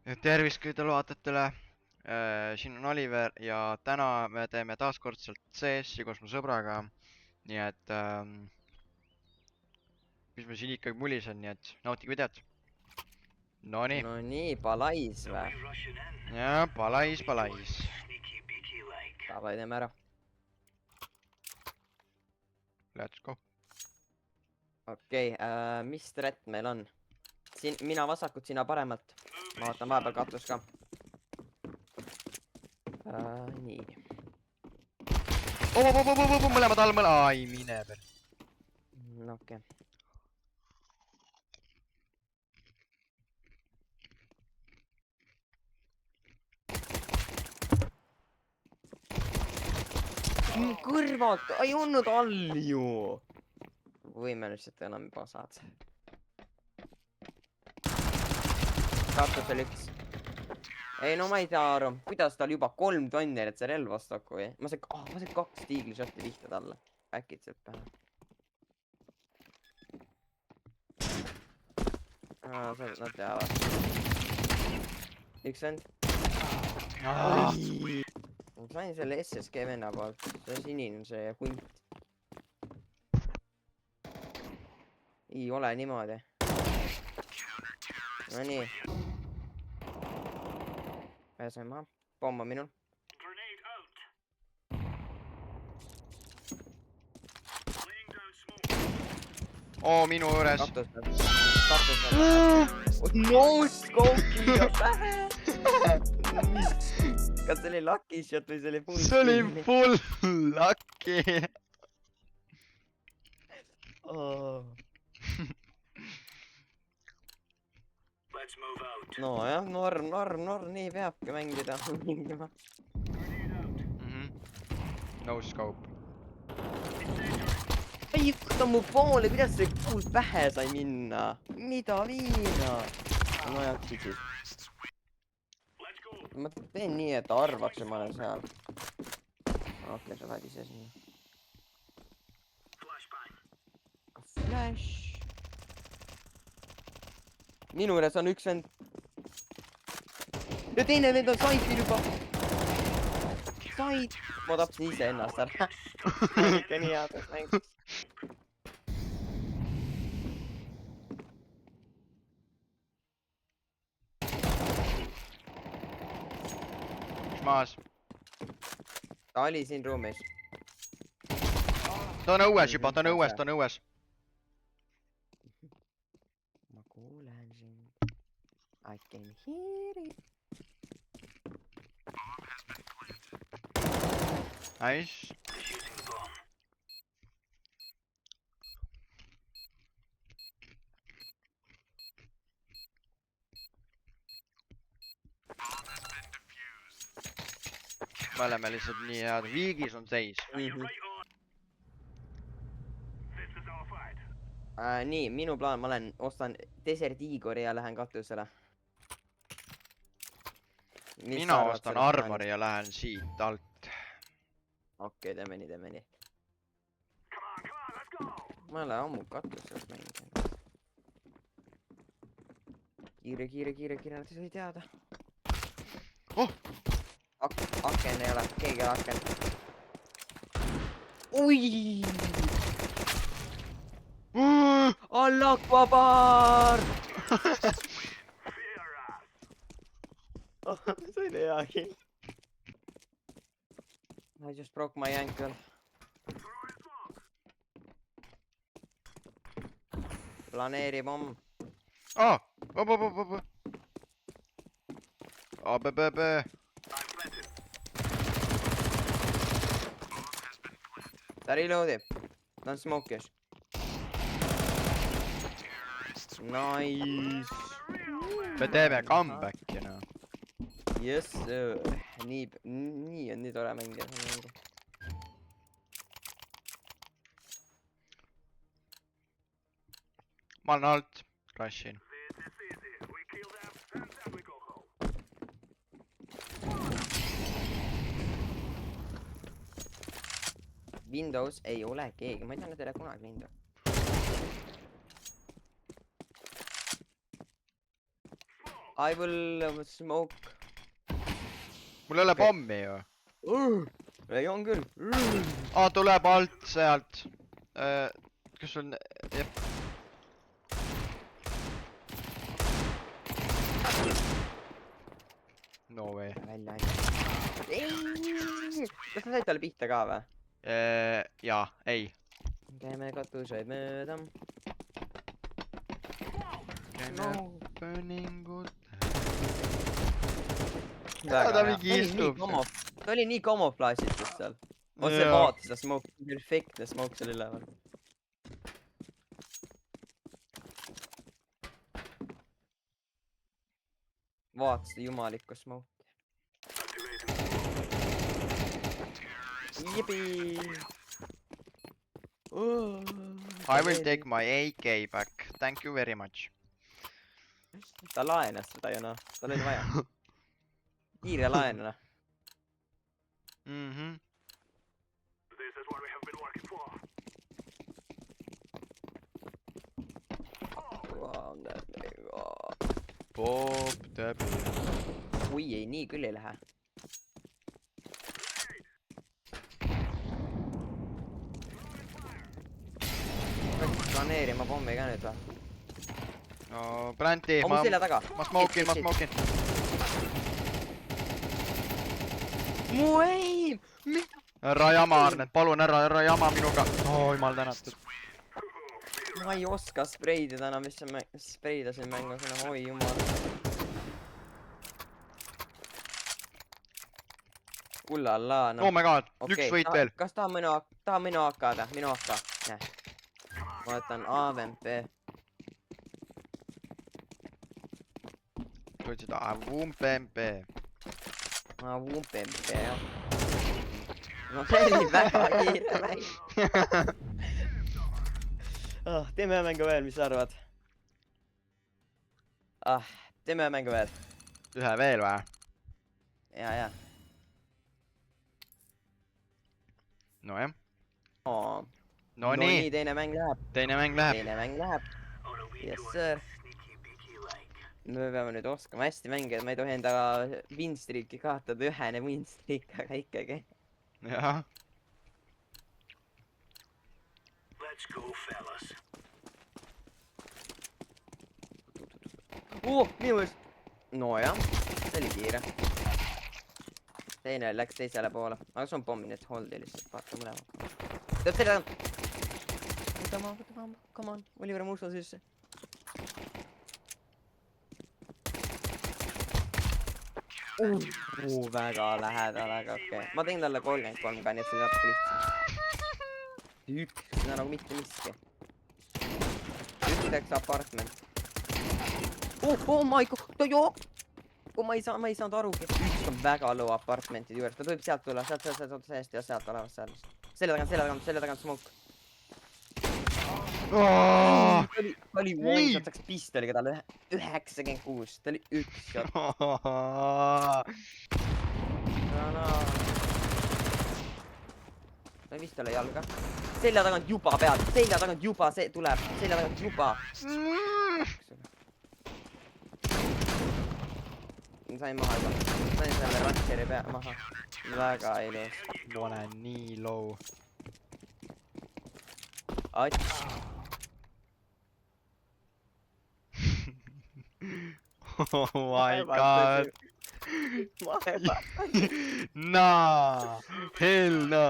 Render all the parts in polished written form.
Tervist kõigile vaatajatele. Siin on Oliver ja täna me teeme taaskordselt CS-i koos mu sõbraga. Nii et mis ma siin ikkagi mulisen, nii et nautige videot. Nonii. No nii, palais vä? Ja, palais. Davai, teeme ära. Let's go. Okei, mis strat meil on? Mina vasakut, sina paremalt. Ma vaatan vahepeal katus ka. Nii. Mõlemad all, ai, mine veel. Okei. Kõrvad, ei olnud all ju. Võime lihtsalt enam pasad. Katus oli üks. Ei, no ma ei tea aru, kuidas tal juba 3 tonnerit see relv vastu hakku või? Ma sain 2 tiiglishotti vihta talle. Äkitselt pähe. Nad teavad. Üks vend. Ma sain selle SSG venna poolt. See sinine on see hunt. Ei ole niimoodi. No nii. Pääsen ma. Pomma minul. Oo, minu juures. Katus. No scope'i ja pähe. Kas see oli lucky shot või see oli full? See oli full lucky. No jah, norm, nii peabki mängida. No scope. Ei, ta mu poole, kuidas see kuul pähe sai minna? Mida viina? No jah, tšitsid. Ma teen nii, et ta arvaks, et ma olen seal. Okei, sa lähed ise sinna. Flash. Minu juures on üks vend. Ja teine vend on saifil juba. Saif. Ma tapsin ise ennast ära. Ikka nii head mäng. Üks maas. Ta oli siin ruumis. Ta on õues juba, ta on õues. Ma kuulen sind. I can hear it. Nice. Me oleme lihtsalt nii head. Viigis on seis. Nii, minu plaan, ma ostan Desert Eagle'i ja lähen katusele. Mina ostan Armori ja lähen siit alt. Okei, teeme nii. Ma ei ole ammu katusele mänginud. Kiire, nad ei sai teada. Oh! Aken ei ole, keegi ei ole aken. Ui! Allah Akbar! See oli hea kill. I just broke my ankle. Planeeri pomm. ABBB. Ta reloadib. Ta on smoke'is. Nice. Me teeme comebacki, no. Yes, sir. Nii on nii tore mängida. Ma olen alt. Rushin. Windows ei ole keegi. Ma ei tea, nad ei ole kunagi Windows. I will smoke. mul ei ole pommi ju. Ei on küll. Tuleb alt sealt. Kas sul... No way. Välja aina. Kas sa said talle pihta ka või? Jaa, ei. Käime katuseid mööda. Käime põningut. Ta mingi istub seal. Ta oli nii kamuflaažitud seal. See vaatas seda smoke. Perfektne smoke seal üleval. Vaata seda jumalikku smoke. Yippee! I will take my AK back. Thank you very much. Ta laenas seda ju noh. Tal oli vaja. Kiire laenana. Pop täbi. Ui ei, nii küll ei lähe. Peaks planeerima pommi ka nüüd või? No, planti. Mu selja taga. Ma smokin. Mu aim! Ära jama, Arnet, palun ära jama minuga. Jumal tänatud. Ma ei oska spreidida enam, mis ma spreidasin mängus enam, oi jumal. Ullala, no. Oh my god, üks võit veel. Kas taha minu AK-da? Minu AK. Näe. Ma võtan AVMP. Tulid seda AWP. AWP, jah. No see oli väga kiire mäng. Teeme mängu veel, mis sa arvad? Teeme mängu veel. Ühe veel või? Ja. Nojah. No nii, teine mäng läheb. Teine mäng läheb. Yes sir. Me peame nüüd oskama hästi mängida, ma ei tohi enda win-streaki kaotada, ühene win-streak, aga ikkagi. Jah. Minu ees. Nojah, see oli kiire. Teine läks teisele poole, aga see on pommi, nii et holdi lihtsalt, vaata mõlema. Tead selle tagant. Võta ma, come on, Oliver Musso sisse. Väga lähedal, aga okei. Ma tegin talle 33 ka, nii et see oli natuke lihtsam. Üks, see on nagu mitte miski. Üks läks apartment. Oh my god, ta jook! Ma ei saanud arugi. Üks on väga low apartmentide juures, ta tuleb sealt tulla, sealt seest ja sealt olevast sellest. Selle tagant smoke. Ta oli one shot, läks pistoliga talle 96, ta oli üks shot. Ta vist talle jalga. Selja tagant juba pealt, see tuleb, selja tagant juba. Sain maha juba, sain selle ratšeri pea maha. Väga ilus. Ma olen nii low. Ats. Oh my god. Nah, hell no.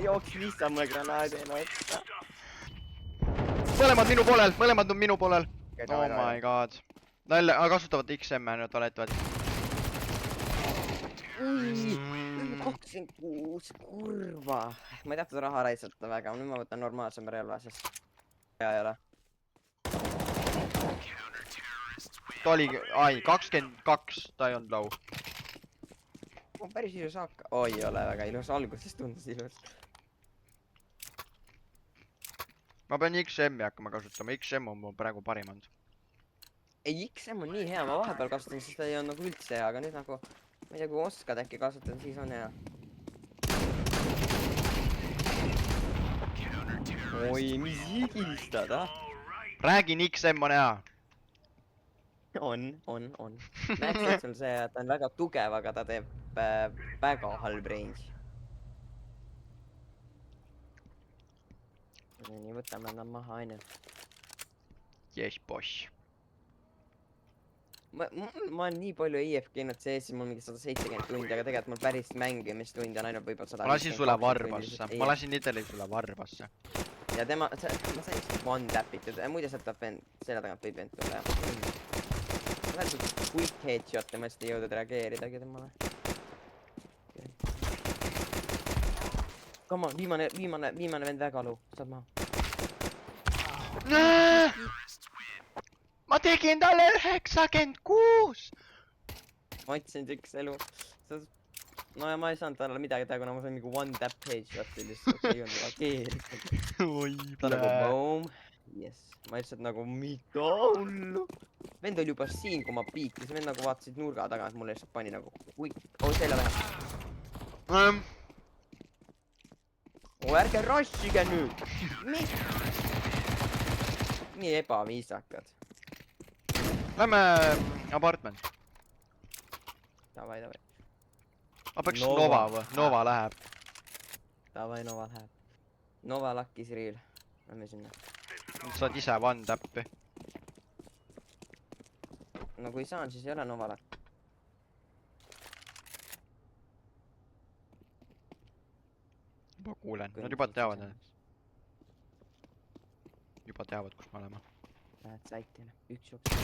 Jooks lihtsalt mulle granaadi otsa. Mõlemad minu poolel. Oh my god. Nad kasutavad XM-e, nad valetavad. 26, kurva. Ma ei tahtnud raha raisata väga, nüüd ma võtan normaalsema relva, sest hea ei ole. Ta oli, 22, ta ei olnud low. Päris ilus hakka. Oi, ei ole väga ilus, alguses tundus ilus. Ma pean XM-i hakkama kasutama, XM on mul praegu parim olnud. Ei, XM on nii hea, ma vahepeal kasutan, sest ta ei olnud nagu üldse hea, aga nüüd nagu ma ei tea, kui oskad äkki kasutada, siis on hea. oi, mis higistad, ah? räägin XM on hea. On. Näeks, et sul see, ta on väga tugev, aga ta teeb väga halb range. Nii, võtame nad maha, onju. Yes, boss. Ma olen nii palju IFK-nud CS-i, mul mingi 170 tundi, aga tegelikult mul päris mängimistunde on ainult võib-olla 152 ma lasin sulle tundi, varbasse. sest Ma lasin literally sulle varbasse. ja tema, ma sain lihtsalt one tapitud. Muide, sealt tahab vend, selle tagant võib vend tulla. Ma sain suht quick headshot ja ma lihtsalt ei jõudnud reageeridagi temale. Come on, viimane vend väga low. Saad maha. Ma tegin talle 96! Ma otsin üks elu. No ja ma ei saanud talle midagi teha, kuna ma sain mingi one tap headshot'i lihtsalt. Ei olnud reageerinud. Oi, Ta nagu boom. Yes. Ma lihtsalt nagu mida hullu. Vend oli juba siin, kui ma piikisin. Vend nagu vaatasid nurga taga, et mulle lihtsalt pani nagu selja taga. Ärge rushige nüüd! Nii ebaviisakad. Lähme apartment. Davai. Ma peaks Nova või? Nova läheb. Davai, Nova läheb. Nova lakkis real. Lähme sinna. Saad ise one tap'i. No kui saan, siis ei ole Nova lakk. Juba kuulen. Nad juba teavad. Juba teavad, kus me oleme. Lähed saitile. Üks jooksul.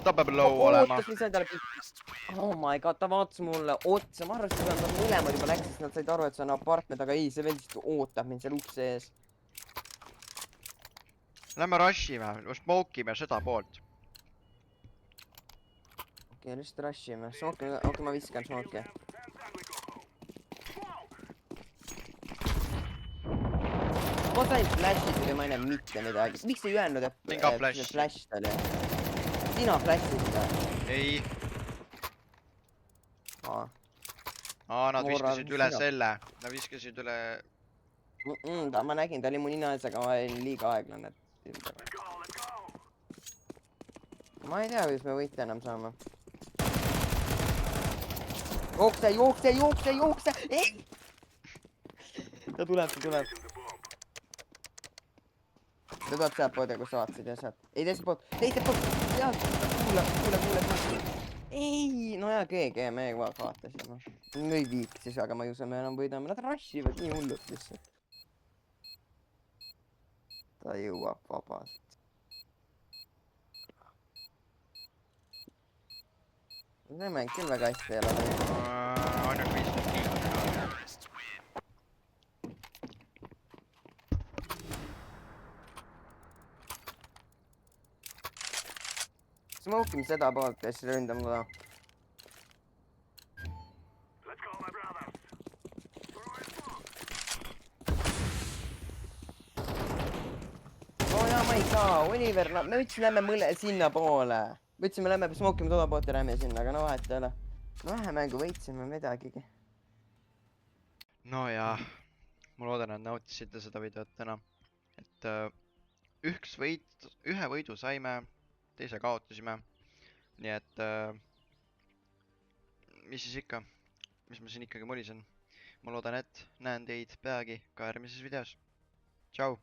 Ta peab low olema. Ootas, mis sain talle Oh my god, ta vaatas mulle otsa. Ma arvasin, et nad mõlemad juba läksid, sest nad said aru, et see on apartment, aga ei, see veel lihtsalt ootab mind seal ukse ees. Lähme rushime, smoke ime seda poolt. Okei, lihtsalt rushime. Okei, ma viskan smoke'i. Ma sain flash'id ja ma ei näe mitte midagi. Miks ei öelnud, et Minga flash. see flash ta oli? Sina flash'id või? Ei. Nad viskasid üle selle. Nad viskasid üle... Ma nägin, ta oli mu nina ees, aga ma olin liiga aeglane. Ma ei tea, kuidas me võita enam saame. Jookse! Ei! Ta tuleb. Ta tuleb sealt poodi, kus sa vaatasid ja sealt. Ei, teiselt poolt. Kuule. Ei, no ja GG, me vaatasime. Me ei viiksis, aga ma ei usu, me enam võidame. Nad rushivad nii hullult lihtsalt. Ta jõuab vabalt. See mäng küll väga hästi ei ole. Ainult 15 kiilo. Smoke ime seda poolt ja siis ründame seda. No ja ma ei saa, Oliver, me võtsime lähme sinna poole. Võtsime lähme smoke ime toda poolt ja lähme sinna, aga no vahet ei ole. No vähe mängu võitsime midagigi. No jaa, ma loodan, et nautisite seda videot täna. Et ühe võidu saime, teise kaotasime. Nii et mis siis ikka, mis ma siin ikkagi mulisen. Ma loodan, et näen teid peagi ka järgmises videos. Tšau!